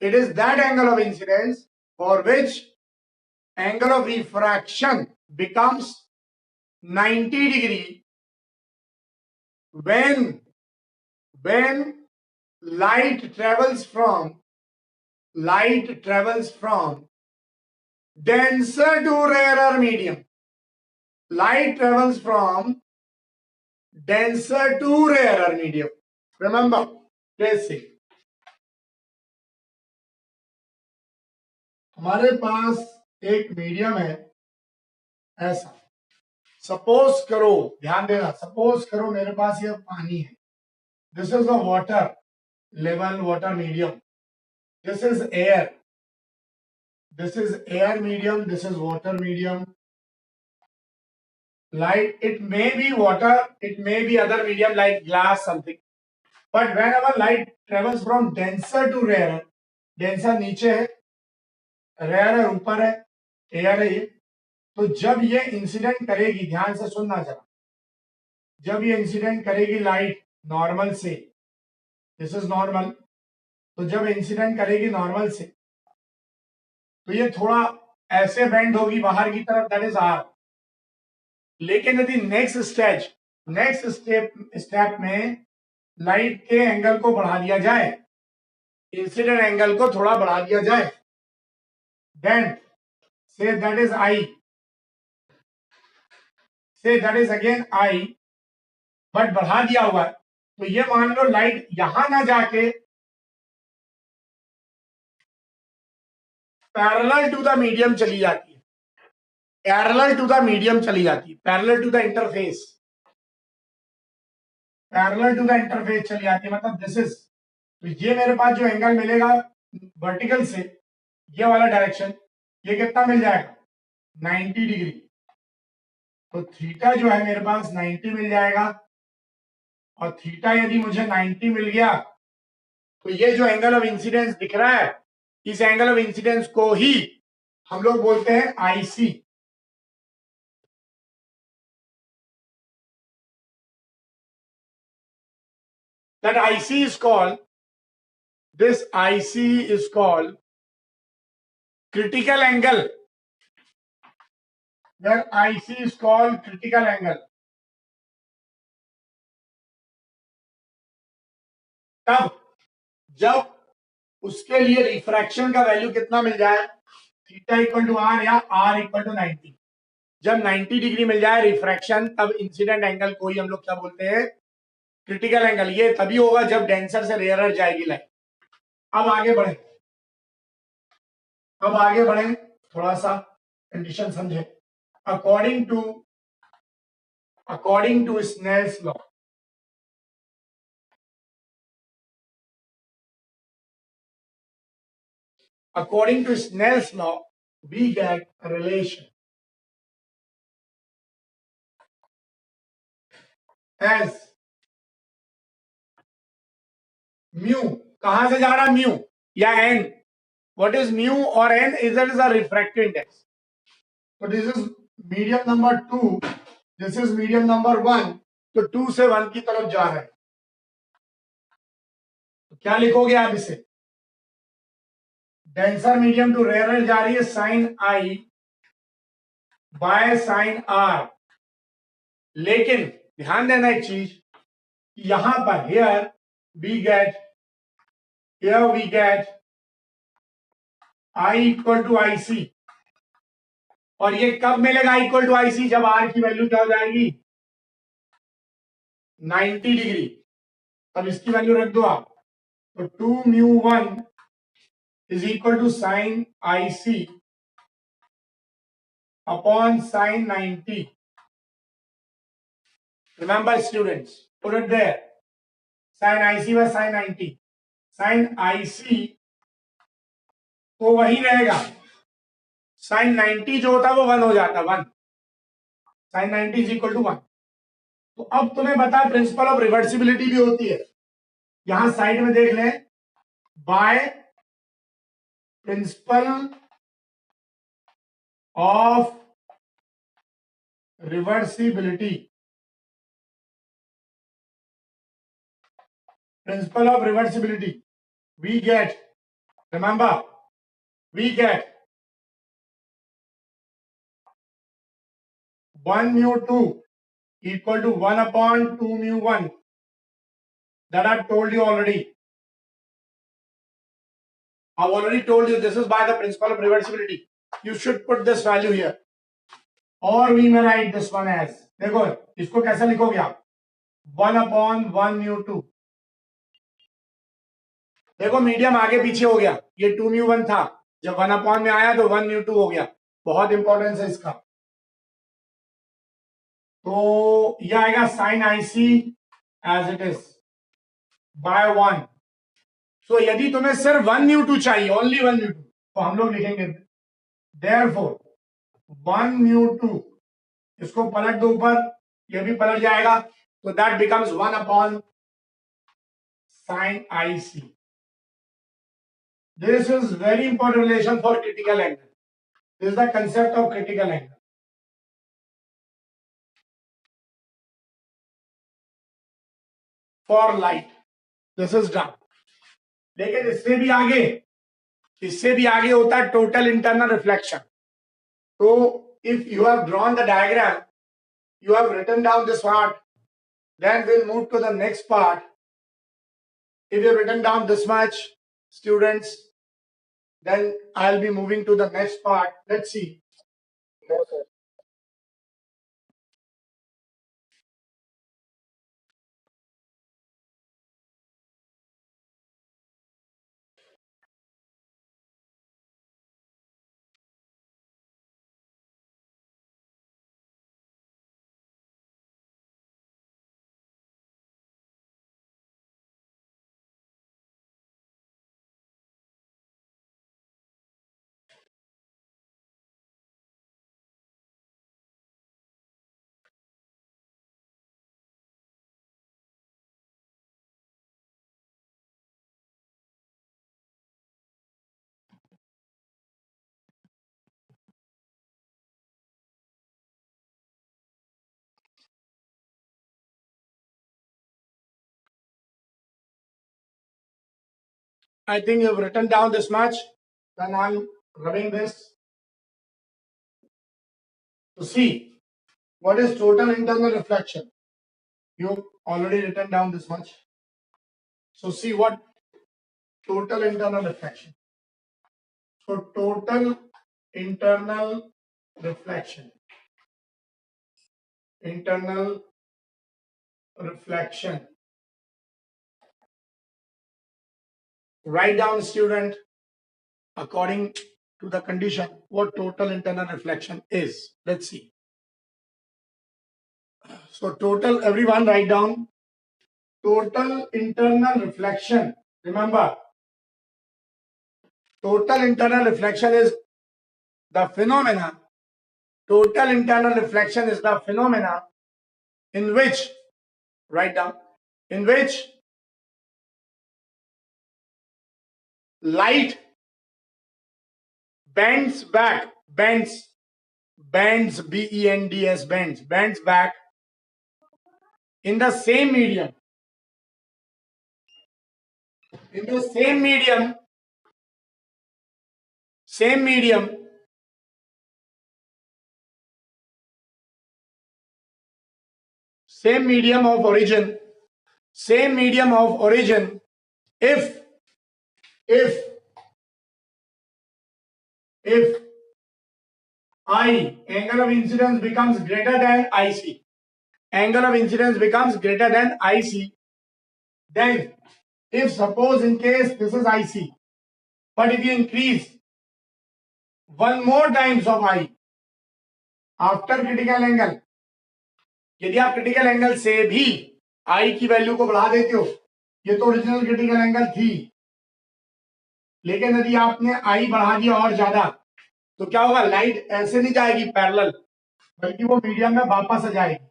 It is that angle of incidence for which angle of refraction becomes 90 degree when light travels from denser to rarer medium. Light travels from denser to rarer medium. Remember, basic. हमारे पास एक medium है ऐसा. Suppose करो, ध्यान देना, suppose करो मेरे पास ये पानी है. This is the water level, water medium. This is air. This is air medium, this is water medium. Light, it may be water, it may be other medium like glass, something. But whenever light travels from denser to rarer, denser नीचे है, rarer ऊपर है, air है ये, तो जब ये incident करेगी, ध्यान से सुनना जरा, जब ये इंसिडेंट करेगी लाइट नॉर्मल से, दिस इज नॉर्मल, तो जब इंसिडेंट करेगी नॉर्मल से, तो ये थोड़ा ऐसे बेंड होगी बाहर की तरफ, दैट इज आर. लेकिन यदि नेक्स्ट स्टेप में लाइट के एंगल को बढ़ा दिया जाए, इंसिडेंट एंगल को थोड़ा बढ़ा दिया जाए, then say that is I, say that is again I, but बढ़ा दिया हुआ है, तो ये मान लो लाइट यहां ना जाके पैरेलल टू द मीडियम चली जाती है, पैरेलल टू द मीडियम चली जाती है, parallel to the interface, parallel to the interface चली जाती है. मतलब दिस इज, तो ये मेरे पास जो एंगल मिलेगा वर्टिकल से, ये वाला डायरेक्शन, ये कितना मिल जाएगा 90 डिग्री. तो थीटा जो है मेरे पास 90 मिल जाएगा. और थीटा यदि मुझे 90 मिल गया, तो ये जो एंगल ऑफ इंसिडेंस दिख रहा है, इस एंगल ऑफ इंसिडेंस को ही हम लोग बोलते हैं IC. That IC is called, this IC is called critical angle. That IC is called critical angle. तब जब उसके लिए रिफ्रैक्शन का वैल्यू कितना मिल जाए, थीटा इक्वल टू आर या आर इक्वल टू 90. जब 90 डिग्री मिल जाए रिफ्रैक्शन, तब इंसिडेंट एंगल को ही हम लोग क्या बोलते हैं, क्रिटिकल एंगल. ये तभी होगा जब डेंसर से रेयरर जाएगी लाइट. अब आगे बढ़े, थोड़ा सा कंडीशन समझे. According to Snell's law, according to Snell's law, we get a relation as mu. कहां से जा रहा म्यू या N? What is mu or n? Is that is a refractive index. So this is medium number 2, this is medium number 1. तो 2 से 1 की तरफ जा रहा है. तो क्या लिखोगे आप इसे? डेंसर मीडियम टू रेयर जा रही है sine I by sine R. लेकिन ध्यान देना एक चीज, यहां पर here we get I equal to I C. और ये कब मिलेगा इक्वल टू आई सी? जब आर की वैल्यू क्या हो जाएगी 90 डिग्री. तब इसकी वैल्यू रख दो आप. तो 2 mu 1 is equal to sin IC upon sin 90. Remember students, put it there. Sin IC was sin 90. Sin IC तो वही रहेगा. sin 90 जो होता है वो 1 हो जाता है, 1. sin 90 is equal to 1. तो अब तुम्हें बता प्रिंसिपल ऑफ रिवर्सिबिलिटी भी होती है. यहां साइड में देख लें, by principle of reversibility, principle of reversibility, we get Remember, we get 1 mu 2 equal to 1 upon 2 mu 1. That I told you already. I've already told you this is by the principle of reversibility. You should put this value here. Or we may write this one as, देखो इसको कैसे लिखोगे आप 1 upon 1 mu 2. देखो medium आगे पीछे हो गया, ये 2 mu 1 था, जब 1 upon में आया तो 1 mu 2 हो गया. बहुत इंपॉर्टेंस है इसका. तो ये आएगा sine IC as it is by 1. So यदि तुम्हें सिर्फ 1 mu 2 चाहिए, ओनली 1 mu 2, तो हम लोग लिखेंगे देयरफॉर 1 mu 2, इसको पलट दो ऊपर, ये भी पलट जाएगा, तो that becomes 1 upon sine IC. This is very important relation for critical angle. This is the concept of critical angle. For light this is done. लेकिन इससे भी आगे होता है टोटल इंटरनल रिफ्लेक्शन. तो if you have drawn the diagram, you have written down this part, then we'll move to the next part. If you've written down this much, students, then I'll be moving to the next part. Let's see. No, sir. I think you've written down this much. Then I'm rubbing this to see what is total internal reflection. You've already written down this much. So see what total internal reflection. So total internal reflection. Internal reflection. Write down, student, according to the condition, what total internal reflection is. Let's see. So total, everyone write down total internal reflection. Remember, total internal reflection is the phenomena. Total internal reflection is the phenomena in which, write down, in which light bends back, bends, BENDS, bends back in the same medium. In the same medium of origin, if I, angle of incidence becomes greater than IC, then if suppose in case this is IC, but if you increase one more times of I after critical angle, यदि आप critical angle से भी I की value को बढ़ा देते हो, ये तो ओरिजिनल क्रिटिकल एंगल थी, लेकिन यदि आपने I बढ़ा दिया और ज्यादा, तो क्या होगा, लाइट ऐसे नहीं जाएगी पैरेलल, बल्कि वो मीडियम में वापस आ जाएगी.